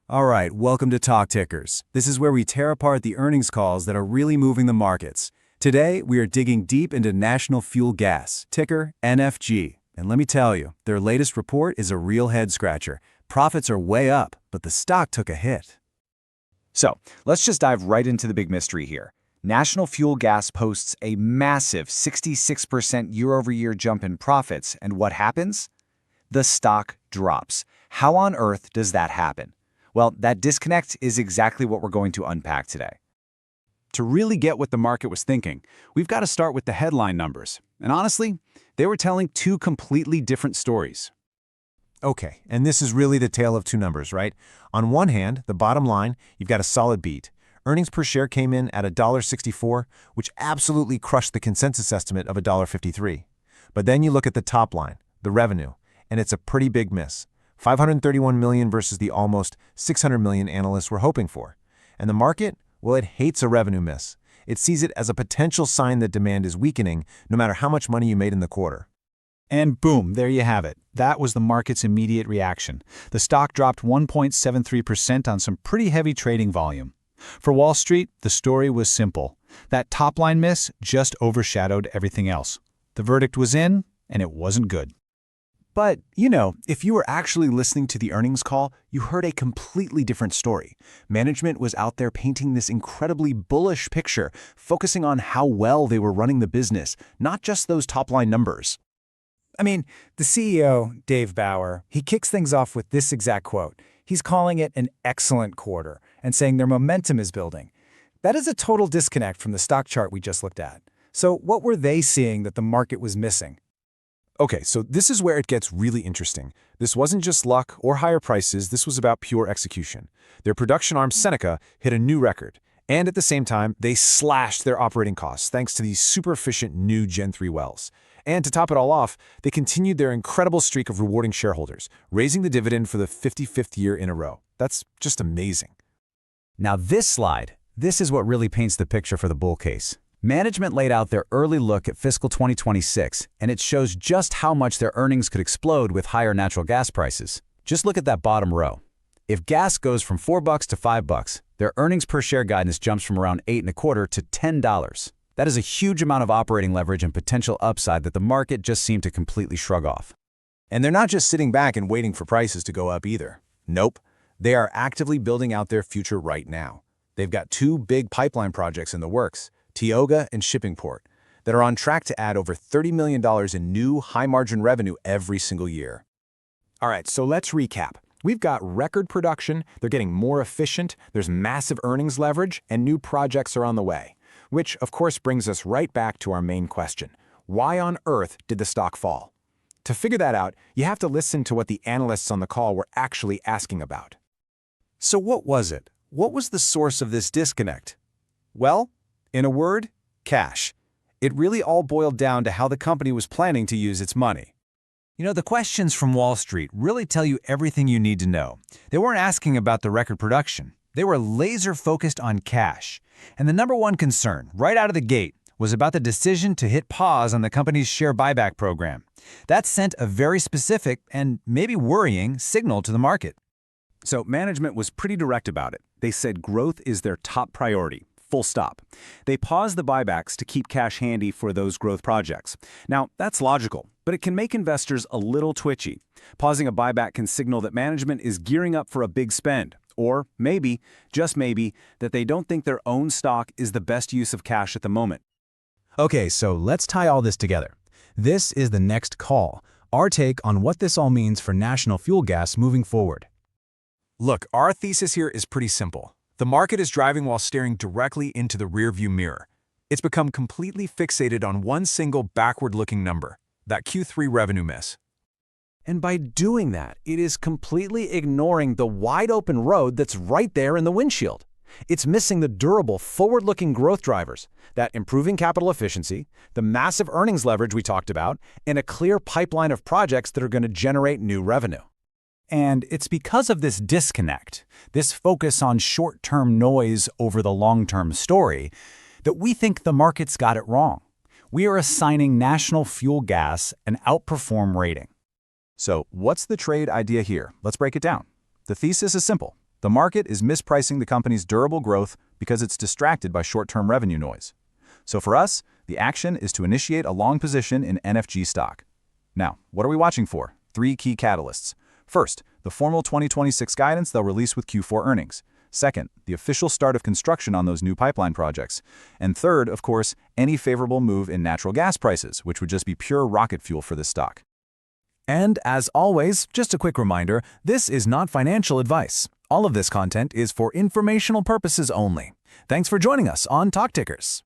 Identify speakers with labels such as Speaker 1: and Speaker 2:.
Speaker 1: All right, welcome to Talk Tickers. This is where we tear apart the earnings calls that are really moving the markets. Today, we are digging deep into National Fuel Gas, ticker NFG. And let me tell you, their latest report is a real head-scratcher. Profits are way up, but the stock took a hit.
Speaker 2: So, let's just dive right into the big mystery here. National Fuel Gas posts a massive 66% year-over-year jump in profits, and what happens? The stock drops. How on earth does that happen? Well, that disconnect is exactly what we're going to unpack today.
Speaker 3: To really get what the market was thinking, we've got to start with the headline numbers. And honestly, they were telling two completely different stories.
Speaker 4: Okay, and this is really the tale of two numbers, right? On one hand, the bottom line, you've got a solid beat. Earnings per share came in at $1.64, which absolutely crushed the consensus estimate of $1.53. But then you look at the top line, the revenue, and it's a pretty big miss. $531 million versus the almost $600 million analysts were hoping for. And the market? Well, it hates a revenue miss. It sees it as a potential sign that demand is weakening, no matter how much money you made in the quarter.
Speaker 3: And boom, there you have it. That was the market's immediate reaction. The stock dropped 1.73% on some pretty heavy trading volume. For Wall Street, the story was simple. That top-line miss just overshadowed everything else. The verdict was in, and it wasn't good.
Speaker 1: But, if you were actually listening to the earnings call, you heard a completely different story. Management was out there painting this incredibly bullish picture, focusing on how well they were running the business, not just those top-line numbers.
Speaker 5: I mean, the CEO, Dave Bauer, he kicks things off with this exact quote. He's calling it an excellent quarter and saying their momentum is building. That is a total disconnect from the stock chart we just looked at. So what were they seeing that the market was missing?
Speaker 4: Okay, so this is where it gets really interesting. This wasn't just luck or higher prices, this was about pure execution. Their production arm, Seneca, hit a new record. And at the same time, they slashed their operating costs thanks to these super efficient new Gen 3 wells. And to top it all off, they continued their incredible streak of rewarding shareholders, raising the dividend for the 55th year in a row. That's just amazing.
Speaker 6: Now this is what really paints the picture for the bull case. Management laid out their early look at fiscal 2026, and it shows just how much their earnings could explode with higher natural gas prices. Just look at that bottom row. If gas goes from $4 to $5, their earnings per share guidance jumps from around $8.25 to $10. That is a huge amount of operating leverage and potential upside that the market just seemed to completely shrug off.
Speaker 1: And they're not just sitting back and waiting for prices to go up either. Nope. They are actively building out their future right now. They've got two big pipeline projects in the works, Tioga and Shippingport, that are on track to add over $30 million in new high-margin revenue every single year.
Speaker 4: All right, so let's recap. We've got record production, they're getting more efficient, there's massive earnings leverage, and new projects are on the way. Which, of course, brings us right back to our main question. Why on earth did the stock fall? To figure that out, you have to listen to what the analysts on the call were actually asking about.
Speaker 1: So what was it? What was the source of this disconnect? Well, in a word, cash. It really all boiled down to how the company was planning to use its money.
Speaker 6: The questions from Wall Street really tell you everything you need to know. They weren't asking about the record production. They were laser-focused on cash. And the number one concern, right out of the gate, was about the decision to hit pause on the company's share buyback program. That sent a very specific and maybe worrying signal to the market.
Speaker 1: So management was pretty direct about it. They said growth is their top priority. Full stop. They paused the buybacks to keep cash handy for those growth projects. Now, that's logical, but it can make investors a little twitchy. Pausing a buyback can signal that management is gearing up for a big spend, or maybe, just maybe, that they don't think their own stock is the best use of cash at the moment.
Speaker 7: Okay, so let's tie all this together. This is the next call, our take on what this all means for National Fuel Gas moving forward.
Speaker 4: Look, our thesis here is pretty simple. The market is driving while staring directly into the rearview mirror. It's become completely fixated on one single backward-looking number, that Q3 revenue miss.
Speaker 1: And by doing that, it is completely ignoring the wide-open road that's right there in the windshield. It's missing the durable, forward-looking growth drivers, that improving capital efficiency, the massive earnings leverage we talked about, and a clear pipeline of projects that are going to generate new revenue.
Speaker 6: And it's because of this disconnect, this focus on short-term noise over the long-term story, that we think the market's got it wrong. We are assigning National Fuel Gas an outperform rating.
Speaker 1: So what's the trade idea here? Let's break it down. The thesis is simple. The market is mispricing the company's durable growth because it's distracted by short-term revenue noise. So for us, the action is to initiate a long position in NFG stock. Now, what are we watching for? 3 key catalysts. First, the formal 2026 guidance they'll release with Q4 earnings. Second, the official start of construction on those new pipeline projects. And third, of course, any favorable move in natural gas prices, which would just be pure rocket fuel for this stock.
Speaker 2: And as always, just a quick reminder, this is not financial advice. All of this content is for informational purposes only. Thanks for joining us on Talk Tickers.